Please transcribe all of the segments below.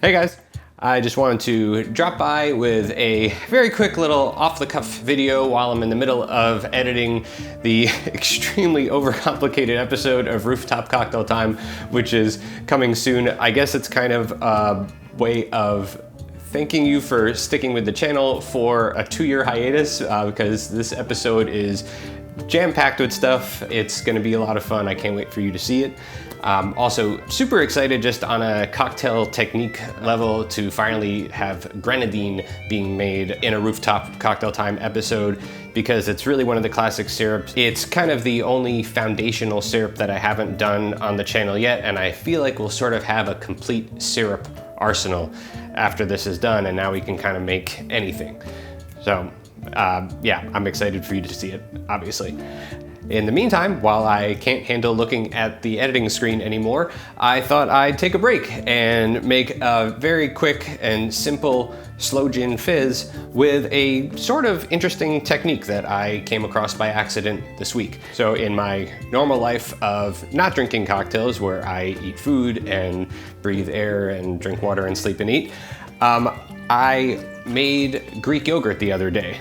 Hey guys, I just wanted to drop by with a very quick little off-the-cuff video while I'm in the middle of editing the extremely overcomplicated episode of Rooftop Cocktail Time, which is coming soon. I guess it's kind of a way of thanking you for sticking with the channel for a 2-year hiatus because this episode is jam-packed with stuff. It's gonna be a lot of fun. I can't wait for you to see it. Also super excited just on a cocktail technique level to finally have grenadine being made in a Rooftop Cocktail Time episode because it's really one of the classic syrups. It's kind of the only foundational syrup that I haven't done on the channel yet, and I feel like we'll sort of have a complete syrup arsenal after this is done, and now we can kind of make anything. So yeah, I'm excited for you to see it, obviously. In the meantime, while I can't handle looking at the editing screen anymore, I thought I'd take a break and make a very quick and simple Sloe Gin Fizz with a sort of interesting technique that I came across by accident this week. So in my normal life of not drinking cocktails, where I eat food and breathe air and drink water and sleep and eat, I made Greek yogurt the other day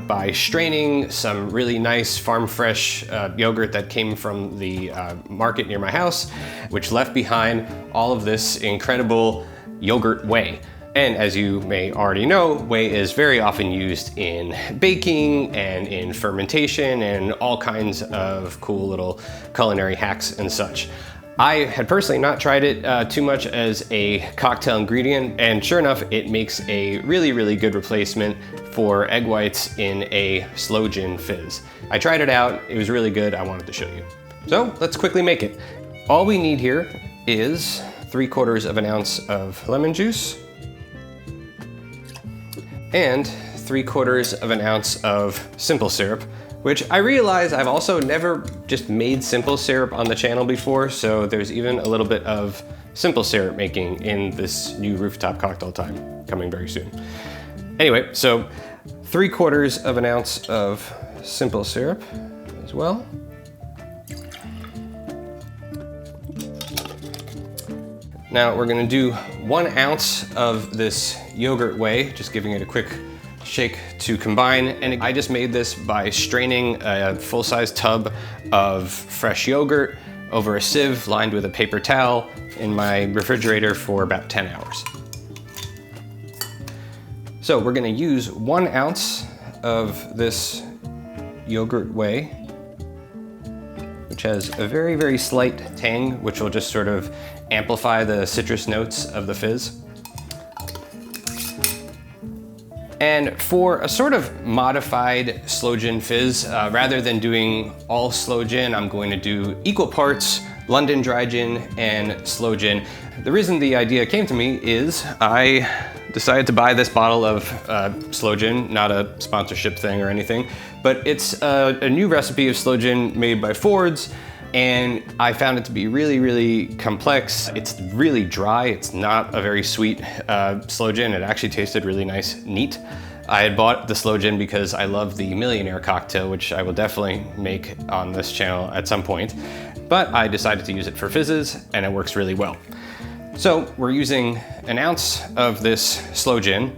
by straining some really nice farm fresh yogurt that came from the market near my house, which left behind all of this incredible yogurt whey. And as you may already know, whey is very often used in baking and in fermentation and all kinds of cool little culinary hacks and such. I had personally not tried it too much as a cocktail ingredient, and sure enough, it makes a really, really good replacement for egg whites in a Sloe Gin Fizz. I tried it out, it was really good, I wanted to show you. So let's quickly make it. All we need here is 3/4 of an ounce of lemon juice and 3/4 of an ounce of simple syrup, which I realize I've also never just made simple syrup on the channel before, so there's even a little bit of simple syrup making in this new Rooftop Cocktail Time coming very soon. Anyway, so 3/4 of an ounce of simple syrup as well. Now we're gonna do 1 ounce of this yogurt whey, just giving it a quick shake to combine. And I just made this by straining a full-size tub of fresh yogurt over a sieve lined with a paper towel in my refrigerator for about 10 hours. So we're gonna use 1 ounce of this yogurt whey, which has a very, very slight tang, which will just sort of amplify the citrus notes of the fizz. And for a sort of modified Sloe Gin Fizz, rather than doing all Sloe Gin, I'm going to do equal parts London Dry Gin and Sloe Gin. The reason the idea came to me is I decided to buy this bottle of Sloe Gin, not a sponsorship thing or anything, but it's a new recipe of Sloe Gin made by Ford's, and I found it to be really, really complex. It's really dry. It's not a very sweet Sloe Gin. It actually tasted really nice, neat. I had bought the Sloe Gin because I love the Millionaire cocktail, which I will definitely make on this channel at some point. But I decided to use it for fizzes, and it works really well. So we're using 1 ounce of this Sloe Gin.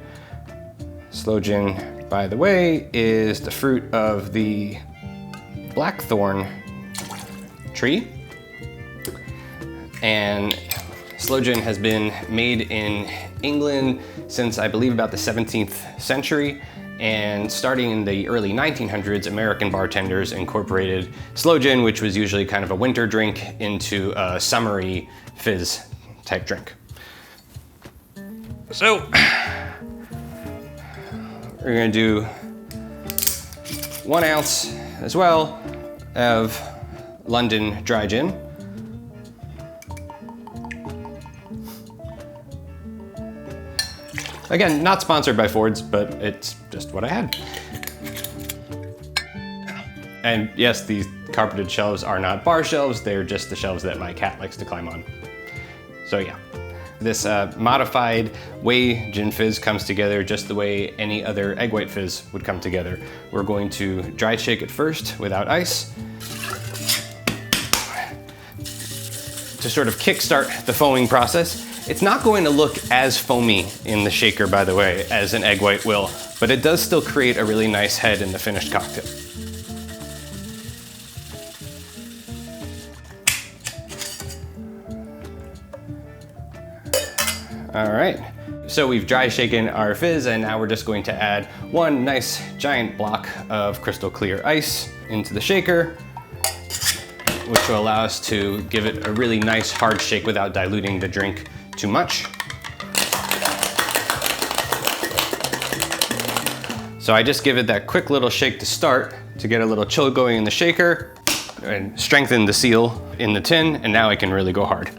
Sloe Gin, by the way, is the fruit of the blackthorn tree, and Sloe Gin has been made in England since I believe about the 17th century, and starting in the early 1900s, American bartenders incorporated Sloe Gin, which was usually kind of a winter drink, into a summery fizz type drink. So we're gonna do 1 ounce as well of London Dry Gin. Again, not sponsored by Ford's, but it's just what I had. And yes, these carpeted shelves are not bar shelves, they're just the shelves that my cat likes to climb on. So yeah, this modified Whey Gin Fizz comes together just the way any other egg white fizz would come together. We're going to dry shake it first without ice, to sort of kickstart the foaming process. It's not going to look as foamy in the shaker, by the way, as an egg white will, but it does still create a really nice head in the finished cocktail. All right, so we've dry shaken our fizz, and now we're just going to add one nice giant block of crystal clear ice into the shaker, which will allow us to give it a really nice hard shake without diluting the drink too much. So I just give it that quick little shake to start to get a little chill going in the shaker and strengthen the seal in the tin, and now I can really go hard.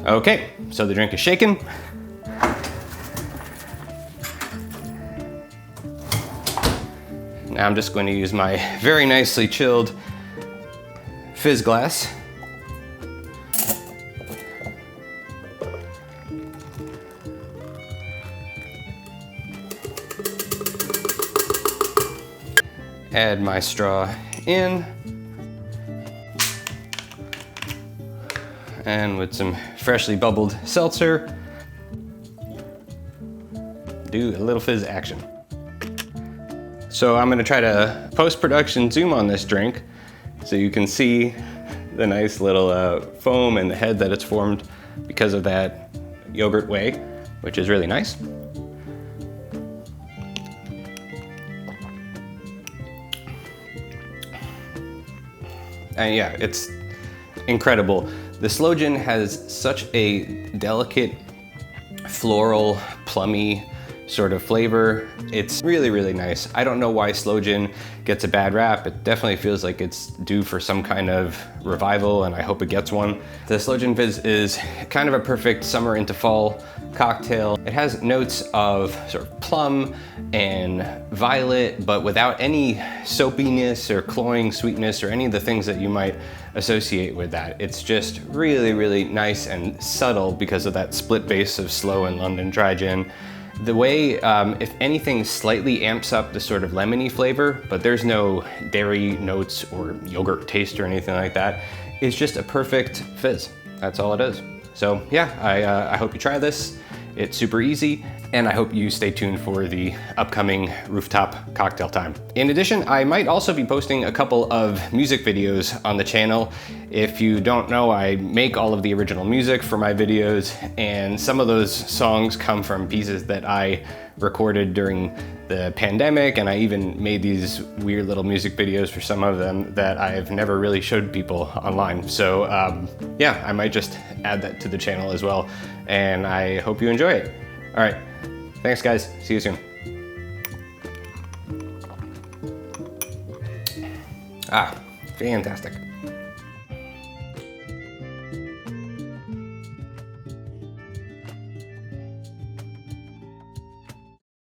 Okay, so the drink is shaken. Now I'm just going to use my very nicely chilled fizz glass. Add my straw in. And with some freshly bubbled seltzer, do a little fizz action. So I'm gonna try to post-production zoom on this drink so you can see the nice little foam and the head that it's formed because of that yogurt whey, which is really nice. And yeah, it's incredible. The Sloe Gin has such a delicate, floral, plummy sort of flavor. It's really, really nice. I don't know why Sloe Gin gets a bad rap. It definitely feels like it's due for some kind of revival, and I hope it gets one. The Sloe Gin Fizz is kind of a perfect summer into fall cocktail. It has notes of sort of plum and violet, but without any soapiness or cloying sweetness or any of the things that you might associate with that. It's just really, really nice and subtle because of that split base of Sloe and London Dry Gin. The Whey, if anything, slightly amps up the sort of lemony flavor, but there's no dairy notes or yogurt taste or anything like that. It's just a perfect fizz. That's all it is. So yeah, I hope you try this. It's super easy, and I hope you stay tuned for the upcoming Rooftop Cocktail Time. In addition, I might also be posting a couple of music videos on the channel. If you don't know, I make all of the original music for my videos, and some of those songs come from pieces that I recorded during the pandemic, and I even made these weird little music videos for some of them that I've never really showed people online. So yeah, I might just add that to the channel as well, and I hope you enjoy it. All right, thanks guys, see you soon. Ah, fantastic.